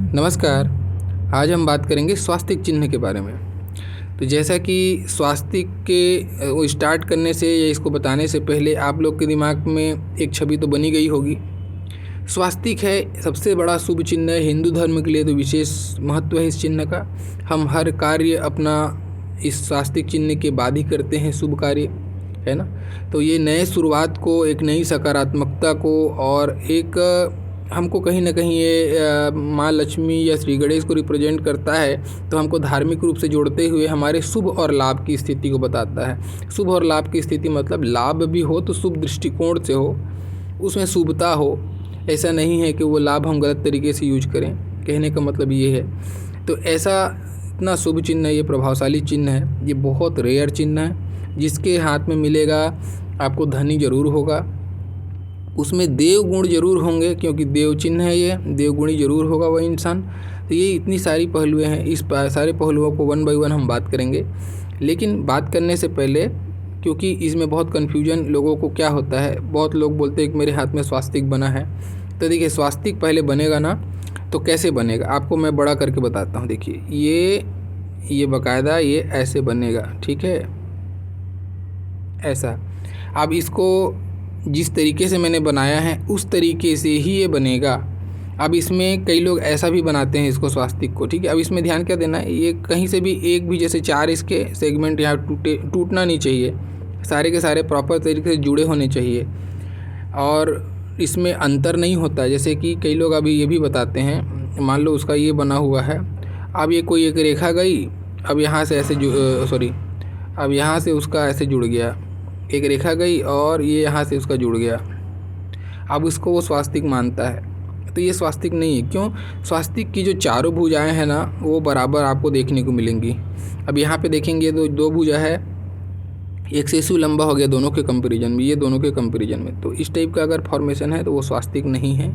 नमस्कार। आज हम बात करेंगे स्वास्तिक चिन्ह के बारे में। तो जैसा कि स्वास्तिक के वो स्टार्ट करने से या इसको बताने से पहले आप लोग के दिमाग में एक छवि तो बनी गई होगी। स्वास्तिक है सबसे बड़ा शुभ चिन्ह है, हिंदू धर्म के लिए तो विशेष महत्व है इस चिन्ह का। हम हर कार्य अपना इस स्वास्तिक चिन्ह के बाद ही करते हैं, शुभ कार्य, है ना। तो ये नए शुरुआत को, एक नई सकारात्मकता को और एक हमको कहीं ना कहीं ये माँ लक्ष्मी या श्री गणेश को रिप्रेजेंट करता है। तो हमको धार्मिक रूप से जोड़ते हुए हमारे शुभ और लाभ की स्थिति को बताता है। शुभ और लाभ की स्थिति मतलब लाभ भी हो तो शुभ दृष्टिकोण से हो, उसमें शुभता हो। ऐसा नहीं है कि वो लाभ हम गलत तरीके से यूज करें, कहने का मतलब ये है। तो ऐसा इतना शुभ चिन्ह है, ये प्रभावशाली चिन्ह है, ये बहुत रेयर चिन्ह है। जिसके हाथ में मिलेगा आपको धनी जरूर होगा, उसमें देव गुण जरूर होंगे, क्योंकि देव चिन्ह है, ये देवगुणी जरूर होगा वह इंसान। तो ये इतनी सारी पहलुएँ हैं, इस सारे पहलुओं को वन बाय वन हम बात करेंगे। लेकिन बात करने से पहले, क्योंकि इसमें बहुत कन्फ्यूजन लोगों को क्या होता है, बहुत लोग बोलते हैं कि मेरे हाथ में स्वास्तिक बना है। तो देखिए, स्वास्तिक पहले बनेगा ना, तो कैसे बनेगा आपको मैं बड़ा करके बताता हूँ। देखिए, ये बाकायदा ये ऐसे बनेगा, ठीक है, ऐसा। अब इसको जिस तरीके से मैंने बनाया है उस तरीके से ही ये बनेगा। अब इसमें कई लोग ऐसा भी बनाते हैं इसको, स्वास्तिक को, ठीक है। अब इसमें ध्यान क्या देना है, ये कहीं से भी एक भी, जैसे 4 इसके सेगमेंट यहाँ टूटना नहीं चाहिए, सारे के सारे प्रॉपर तरीके से जुड़े होने चाहिए और इसमें अंतर नहीं होता। जैसे कि कई लोग अभी ये भी बताते हैं, मान लो उसका ये बना हुआ है, अब ये कोई एक रेखा गई, अब यहाँ से ऐसे अब यहाँ से उसका ऐसे जुड़ गया, एक रेखा गई और ये यहाँ से उसका जुड़ गया, अब उसको वो स्वास्तिक मानता है। तो ये स्वास्तिक नहीं है। क्यों? स्वास्तिक की जो चारों भुजाएं हैं ना, वो बराबर आपको देखने को मिलेंगी। अब यहाँ पे देखेंगे तो 2 भुजा है, एक सेसु लंबा हो गया दोनों के कंपैरिजन में, ये दोनों के कंपैरिजन में। तो इस टाइप का अगर फॉर्मेशन है तो वो स्वास्तिक नहीं है,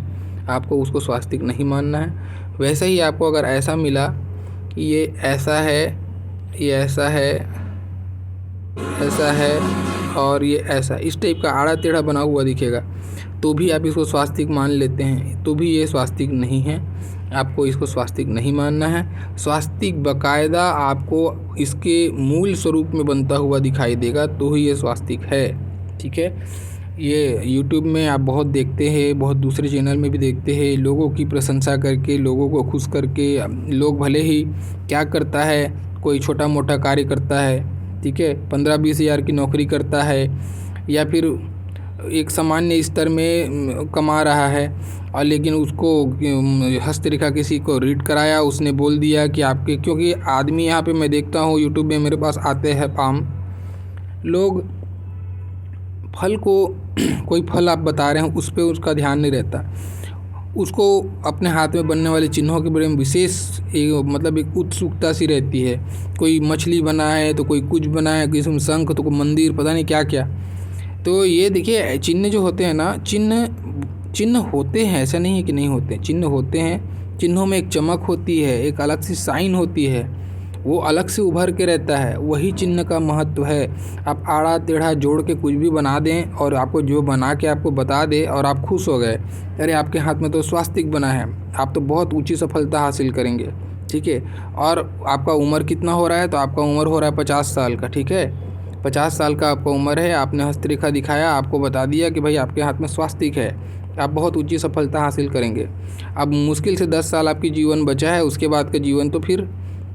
आपको उसको स्वास्तिक नहीं मानना है। वैसे ही आपको अगर ऐसा मिला कि ये ऐसा है, ये ऐसा है, ऐसा है और ये ऐसा, इस टाइप का आड़ा टेढ़ा बना हुआ दिखेगा, तो भी आप इसको स्वास्तिक मान लेते हैं, तो भी ये स्वास्तिक नहीं है। आपको इसको स्वास्तिक नहीं मानना है। स्वास्तिक बाकायदा आपको इसके मूल स्वरूप में बनता हुआ दिखाई देगा, तो ही ये स्वास्तिक है, ठीक है। ये यूट्यूब में आप बहुत देखते हैं, बहुत दूसरे चैनल में भी देखते हैं, लोगों की प्रशंसा करके, लोगों को खुश करके। लोग भले ही क्या करता है, कोई छोटा मोटा कार्य करता है, ठीक है, 15-20 हज़ार की नौकरी करता है या फिर एक सामान्य स्तर में कमा रहा है, और लेकिन उसको हस्तरेखा किसी को रीड कराया, उसने बोल दिया कि आपके, क्योंकि आदमी यहाँ पे मैं देखता हूँ यूट्यूब में मेरे पास आते हैं आम लोग, फल को कोई फल आप बता रहे हैं उस पर उसका ध्यान नहीं रहता, उसको अपने हाथ में बनने वाले चिन्हों के बारे में विशेष एक उत्सुकता सी रहती है। कोई मछली बना है तो कोई कुछ बना है, किसी में शंख तो कोई मंदिर, पता नहीं क्या क्या। तो ये देखिए, चिन्ह जो होते हैं ना, चिन्ह होते हैं, ऐसा नहीं है कि नहीं होते, चिन्ह होते हैं। चिन्हों में एक चमक होती है, एक अलग सी साइन होती है, वो अलग से उभर के रहता है, वही चिन्ह का महत्व है। आप आड़ा टेढ़ा जोड़ के कुछ भी बना दें और आपको जो बना के आपको बता दे और आप खुश हो गए, अरे आपके हाथ में तो स्वास्तिक बना है, आप तो बहुत ऊंची सफलता हासिल करेंगे, ठीक है। और आपका उम्र कितना हो रहा है, तो आपका उम्र हो रहा है 50 साल का, ठीक है, 50 साल का आपका उम्र है, आपने हस्तरेखा दिखाया, आपको बता दिया कि भाई आपके हाथ में स्वास्तिक है, आप बहुत ऊंची सफलता हासिल करेंगे। अब मुश्किल से 10 साल आपकी जीवन बचा है, उसके बाद का जीवन तो फिर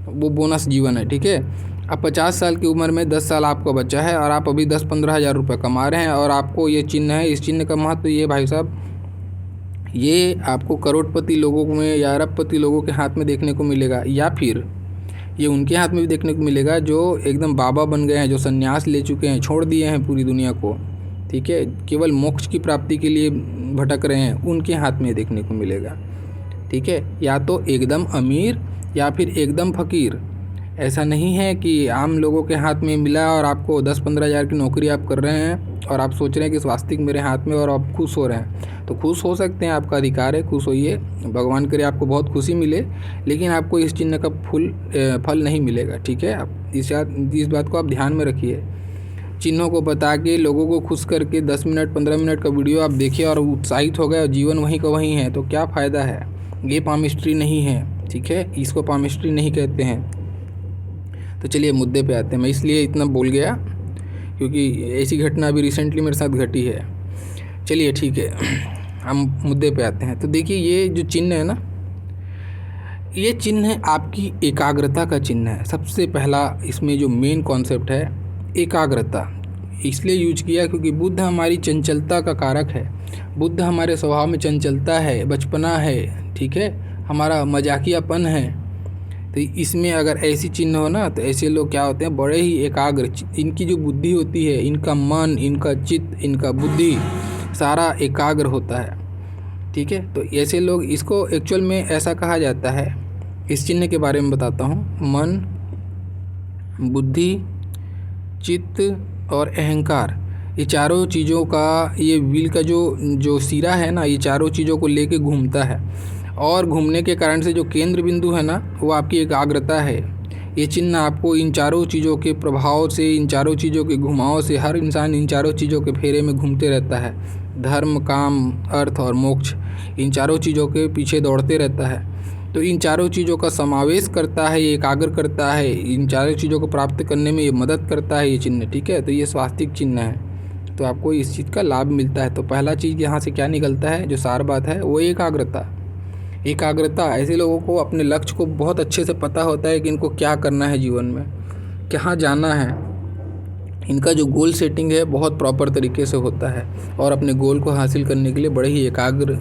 वो बोनस जीवन है, ठीक है। अब 50 साल की उम्र में 10 साल आपका बच्चा है और आप अभी 10-15 हज़ार रुपये कमा रहे हैं और आपको ये चिन्ह है। इस चिन्ह का महत्व ये भाई साहब, ये आपको करोड़पति लोगों में या अरबपति लोगों के हाथ में देखने को मिलेगा, या फिर ये उनके हाथ में भी देखने को मिलेगा जो एकदम बाबा बन गए हैं, जो संन्यास ले चुके हैं, छोड़ दिए हैं पूरी दुनिया को, ठीक है, केवल मोक्ष की प्राप्ति के लिए भटक रहे हैं, उनके हाथ में देखने को मिलेगा, ठीक है। या तो एकदम अमीर या फिर एकदम फ़कीर। ऐसा नहीं है कि आम लोगों के हाथ में मिला और आपको 10-15 हज़ार की नौकरी आप कर रहे हैं और आप सोच रहे हैं कि स्वास्तिक मेरे हाथ में और आप खुश हो रहे हैं। तो खुश हो सकते हैं, आपका अधिकार है, खुश होइए, भगवान करे आपको बहुत खुशी मिले, लेकिन आपको इस चिन्ह का फल नहीं मिलेगा, ठीक है। आप इस बात को आप ध्यान में रखिए। चिन्हों को बता के लोगों को खुश करके 10 मिनट 15 मिनट का वीडियो आप देखिए और उत्साहित हो गए और जीवन वहीं का वहीं है, तो क्या फ़ायदा है। ये पामिस्ट्री नहीं है, ठीक है, इसको पामिस्ट्री नहीं कहते हैं। तो चलिए मुद्दे पे आते हैं। मैं इसलिए इतना बोल गया क्योंकि ऐसी घटना अभी रिसेंटली मेरे साथ घटी है। चलिए ठीक है, हम मुद्दे पे आते हैं। तो देखिए ये जो चिन्ह है ना, ये चिन्ह है आपकी एकाग्रता का चिन्ह है। सबसे पहला इसमें जो मेन कॉन्सेप्ट है एकाग्रता, इसलिए यूज किया क्योंकि बुद्ध हमारी चंचलता का कारक है। बुद्ध हमारे स्वभाव में चंचलता है, बचपना है, ठीक है, हमारा मजाकियापन है। तो इसमें अगर ऐसी चिन्ह हो ना, तो ऐसे लोग क्या होते हैं, बड़े ही एकाग्र, इनकी जो बुद्धि होती है, इनका मन, इनका चित्त, इनका बुद्धि सारा एकाग्र होता है, ठीक है। तो ऐसे लोग, इसको एक्चुअल में ऐसा कहा जाता है, इस चिन्ह के बारे में बताता हूँ। मन, बुद्धि, चित्त और अहंकार, ये चारों चीज़ों का, ये व्हील का जो सिरा है ना, ये चारों चीज़ों को लेके घूमता है। और घूमने के कारण से जो केंद्र बिंदु है ना, वो आपकी एकाग्रता है। ये चिन्ह आपको इन चारों चीज़ों के प्रभाव से, इन चारों चीज़ों के घुमाव से, हर इंसान इन चारों चीज़ों के फेरे में घूमते रहता है। धर्म, काम, अर्थ और मोक्ष, इन चारों चीज़ों के पीछे दौड़ते रहता है। तो इन चारों चीज़ों का समावेश करता है, ये एकाग्र करता है, इन चारों चीज़ों को प्राप्त करने में ये मदद करता है ये चिन्ह, ठीक है। तो ये स्वास्तिक चिन्ह है, तो आपको इस चीज़ का लाभ मिलता है। तो पहला चीज़ यहाँ से क्या निकलता है, जो सार बात है, वो एकाग्रता। एकाग्रता, ऐसे लोगों को अपने लक्ष्य को बहुत अच्छे से पता होता है कि इनको क्या करना है जीवन में, कहाँ जाना है। इनका जो गोल सेटिंग है बहुत प्रॉपर तरीके से होता है, और अपने गोल को हासिल करने के लिए बड़े ही एकाग्र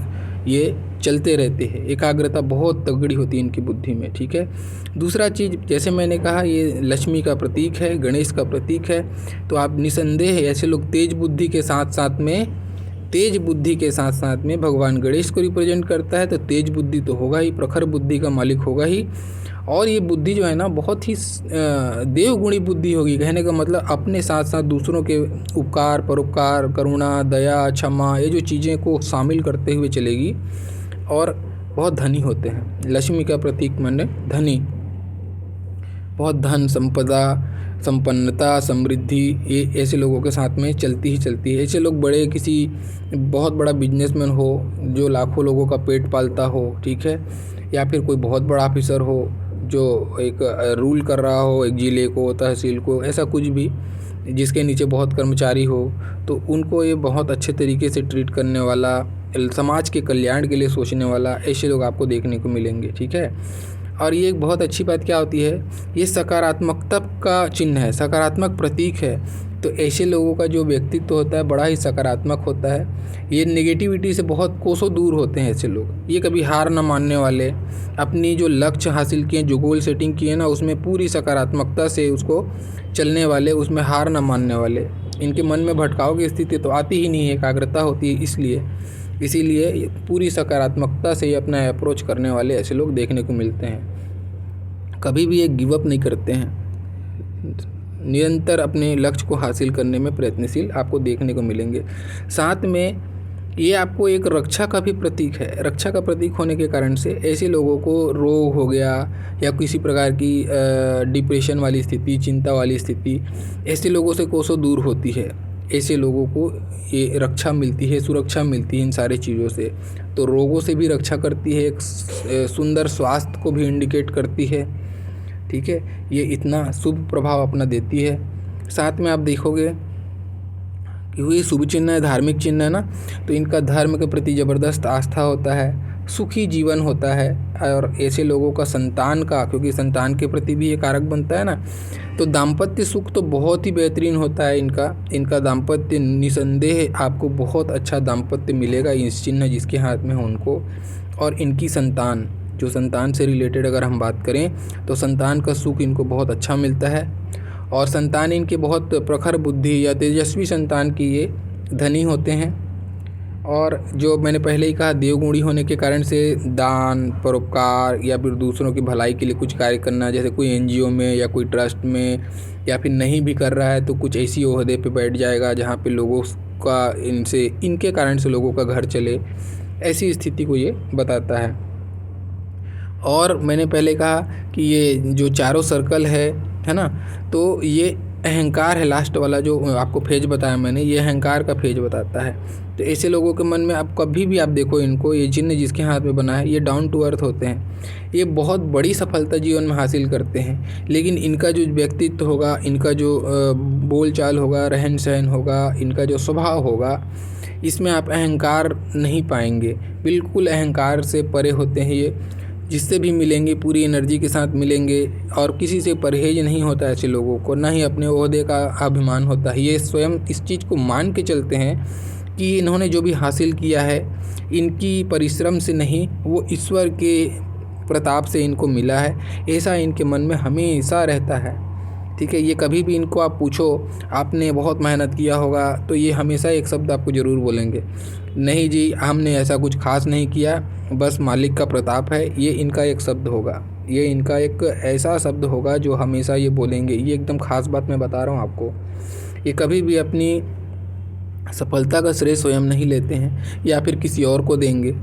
ये चलते रहते हैं। एकाग्रता बहुत तगड़ी होती है इनकी बुद्धि में, ठीक है। दूसरा चीज़, जैसे मैंने कहा, ये लक्ष्मी का प्रतीक है, गणेश का प्रतीक है। तो आप निसंदेह ऐसे लोग तेज बुद्धि के साथ साथ में भगवान गणेश को रिप्रेजेंट करता है। तो तेज बुद्धि तो होगा ही, प्रखर बुद्धि का मालिक होगा ही। और ये बुद्धि जो है ना, बहुत ही देवगुणी बुद्धि होगी। कहने का मतलब अपने साथ साथ दूसरों के उपकार, परोपकार, करुणा, दया, क्षमा, ये जो चीज़ें को शामिल करते हुए चलेगी। और बहुत धनी होते हैं। लक्ष्मी का प्रतीक माने धनी, बहुत धन, संपदा, संपन्नता, समृद्धि, ये ऐसे लोगों के साथ में चलती है। ऐसे लोग बड़े, किसी बहुत बड़ा बिजनेसमैन हो जो लाखों लोगों का पेट पालता हो, ठीक है, या फिर कोई बहुत बड़ा ऑफिसर हो जो एक रूल कर रहा हो एक ज़िले को, तहसील को, ऐसा कुछ भी, जिसके नीचे बहुत कर्मचारी हो, तो उनको ये बहुत अच्छे तरीके से ट्रीट करने वाला, समाज के कल्याण के लिए सोचने वाला, ऐसे लोग आपको देखने को मिलेंगे, ठीक है। और ये एक बहुत अच्छी बात क्या होती है, ये सकारात्मकता का चिन्ह है, सकारात्मक प्रतीक है। तो ऐसे लोगों का जो व्यक्तित्व होता है बड़ा ही सकारात्मक होता है। ये नेगेटिविटी से बहुत कोसों दूर होते हैं ऐसे लोग। ये कभी हार न मानने वाले, अपनी जो लक्ष्य हासिल किए, जो गोल सेटिंग किए ना, उसमें पूरी सकारात्मकता से उसको चलने वाले, उसमें हार न मानने वाले। इनके मन में भटकाव की स्थिति तो आती ही नहीं है, एकाग्रता होती है। इसीलिए पूरी सकारात्मकता से ही अपना अप्रोच करने वाले ऐसे लोग देखने को मिलते हैं। कभी भी ये गिव अप नहीं करते हैं, निरंतर अपने लक्ष्य को हासिल करने में प्रयत्नशील आपको देखने को मिलेंगे। साथ में ये आपको एक रक्षा का भी प्रतीक है। रक्षा का प्रतीक होने के कारण से ऐसे लोगों को रोग हो गया या किसी प्रकार की डिप्रेशन वाली स्थिति, चिंता वाली स्थिति, ऐसे लोगों से कोसों दूर होती है। ऐसे लोगों को ये रक्षा मिलती है, सुरक्षा मिलती है इन सारी चीज़ों से। तो रोगों से भी रक्षा करती है, एक सुंदर स्वास्थ्य को भी इंडिकेट करती है, ठीक है। ये इतना शुभ प्रभाव अपना देती है। साथ में आप देखोगे कि ये शुभ चिन्ह है, धार्मिक चिन्ह है ना, तो इनका धर्म के प्रति ज़बरदस्त आस्था होता है, सुखी जीवन होता है। और ऐसे लोगों का संतान का, क्योंकि संतान के प्रति भी ये कारक बनता है ना, तो दाम्पत्य सुख तो बहुत ही बेहतरीन होता है इनका दाम्पत्य। निसंदेह आपको बहुत अच्छा दाम्पत्य मिलेगा इस चिन्ह जिसके हाथ में हो उनको। और इनकी संतान, जो संतान से रिलेटेड अगर हम बात करें, तो संतान का सुख इनको बहुत अच्छा मिलता है। और संतान इनके बहुत प्रखर बुद्धि या तेजस्वी संतान की ये धनी होते हैं। और जो मैंने पहले ही कहा, देवगुणी होने के कारण से दान, परोपकार या फिर दूसरों की भलाई के लिए कुछ कार्य करना, जैसे कोई एनजीओ में या कोई ट्रस्ट में, या फिर नहीं भी कर रहा है तो कुछ ऐसी ओहदे पे बैठ जाएगा जहाँ पे लोगों का इनके कारण से लोगों का घर चले, ऐसी स्थिति को ये बताता है। और मैंने पहले कहा कि ये जो चारों सर्कल है ना, तो ये अहंकार है लास्ट वाला जो आपको फेज बताया मैंने, ये अहंकार का फेज बताता है। तो ऐसे लोगों के मन में आप कभी भी आप देखो इनको, ये जिन्न जिसके हाथ में बना है ये डाउन टू अर्थ होते हैं, ये बहुत बड़ी सफलता जीवन में हासिल करते हैं। लेकिन इनका जो व्यक्तित्व होगा, इनका जो बोल चाल होगा, रहन सहन होगा, इनका जो स्वभाव होगा, इसमें आप अहंकार नहीं पाएंगे। बिल्कुल अहंकार से परे होते हैं ये, जिससे भी मिलेंगे पूरी एनर्जी के साथ मिलेंगे और किसी से परहेज नहीं होता ऐसे लोगों को, ना ही अपने ओहदे का अभिमान होता है। ये स्वयं इस चीज़ को मान के चलते हैं कि इन्होंने जो भी हासिल किया है इनकी परिश्रम से नहीं, वो ईश्वर के प्रताप से इनको मिला है, ऐसा इनके मन में हमेशा रहता है। ठीक है, ये कभी भी इनको आप पूछो आपने बहुत मेहनत किया होगा तो ये हमेशा एक शब्द आपको ज़रूर बोलेंगे, नहीं जी हमने ऐसा कुछ खास नहीं किया, बस मालिक का प्रताप है। ये इनका एक शब्द होगा, ये इनका एक ऐसा शब्द होगा जो हमेशा ये बोलेंगे। ये एकदम ख़ास बात मैं बता रहा हूँ आपको। ये कभी भी अपनी सफलता का श्रेय स्वयं नहीं लेते हैं या फिर किसी और को देंगे,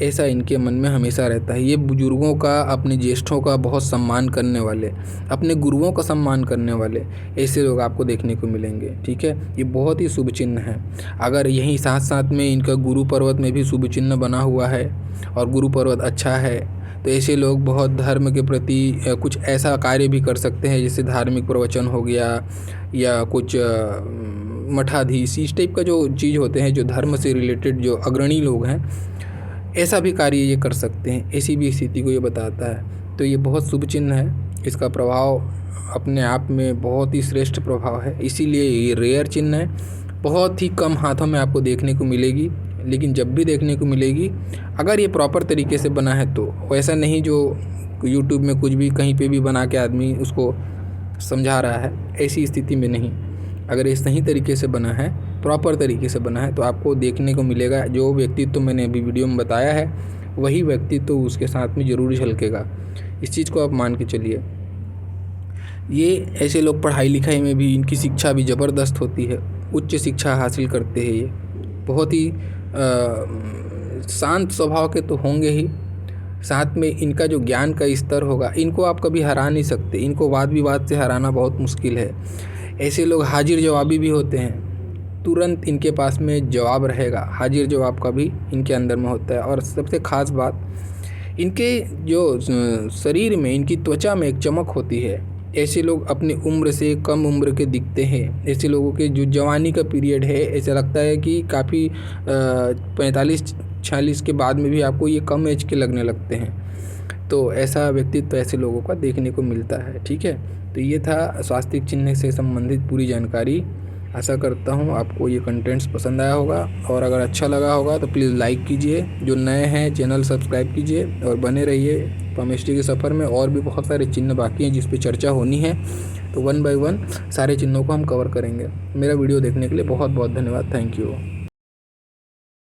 ऐसा इनके मन में हमेशा रहता है। ये बुजुर्गों का, अपने ज्येष्ठों का बहुत सम्मान करने वाले, अपने गुरुओं का सम्मान करने वाले ऐसे लोग आपको देखने को मिलेंगे। ठीक है, ये बहुत ही शुभ चिन्ह है। अगर यहीं साथ साथ में इनका गुरु पर्वत में भी शुभ चिन्ह बना हुआ है और गुरु पर्वत अच्छा है, तो ऐसे लोग बहुत धर्म के प्रति कुछ ऐसा कार्य भी कर सकते हैं, जैसे धार्मिक प्रवचन हो गया या कुछ मठाधीश, इस टाइप का जो चीज़ होते हैं, जो धर्म से रिलेटेड जो अग्रणी लोग हैं, ऐसा भी कार्य ये कर सकते हैं। ऐसी भी स्थिति को ये बताता है। तो ये बहुत शुभ चिन्ह है, इसका प्रभाव अपने आप में बहुत ही श्रेष्ठ प्रभाव है, इसीलिए ये रेयर चिन्ह है। बहुत ही कम हाथों में आपको देखने को मिलेगी, लेकिन जब भी देखने को मिलेगी अगर ये प्रॉपर तरीके से बना है तो, वैसा नहीं जो यूट्यूब में कुछ भी कहीं पे भी बना के आदमी उसको समझा रहा है, ऐसी स्थिति में नहीं। अगर ये सही तरीके से बना है, प्रॉपर तरीके से बना है, तो आपको देखने को मिलेगा जो व्यक्तित्व तो मैंने अभी वीडियो में बताया है वही व्यक्तित्व तो उसके साथ में ज़रूर झलकेगा। इस चीज़ को आप मान के चलिए। ये ऐसे लोग पढ़ाई लिखाई में भी इनकी शिक्षा भी ज़बरदस्त होती है, उच्च शिक्षा हासिल करते हैं। ये बहुत ही शांत स्वभाव के तो होंगे ही, साथ में इनका जो ज्ञान का स्तर होगा, इनको आप कभी हरा नहीं सकते। इनको वाद विवाद से हराना बहुत मुश्किल है। ऐसे लोग हाजिर जवाबी भी होते हैं, तुरंत इनके पास में जवाब रहेगा, हाजिर जवाब का भी इनके अंदर में होता है। और सबसे ख़ास बात, इनके जो शरीर में, इनकी त्वचा में एक चमक होती है। ऐसे लोग अपनी उम्र से कम उम्र के दिखते हैं। ऐसे लोगों के जो जवानी का पीरियड है, ऐसा लगता है कि काफ़ी 45-46 के बाद में भी आपको ये कम एज के लगने लगते हैं। तो ऐसा व्यक्तित्व ऐसे लोगों का देखने को मिलता है। ठीक है, तो ये था स्वास्तिक चिन्ह से संबंधित पूरी जानकारी। आशा करता हूँ आपको ये कंटेंट्स पसंद आया होगा, और अगर अच्छा लगा होगा तो प्लीज़ लाइक कीजिए। जो नए हैं चैनल सब्सक्राइब कीजिए और बने रहिए पामिस्ट्री के सफ़र में। और भी बहुत सारे चिन्ह बाकी हैं जिस पे चर्चा होनी है, तो 1 बाय 1 सारे चिन्हों को हम कवर करेंगे। मेरा वीडियो देखने के लिए बहुत बहुत धन्यवाद। Thank you.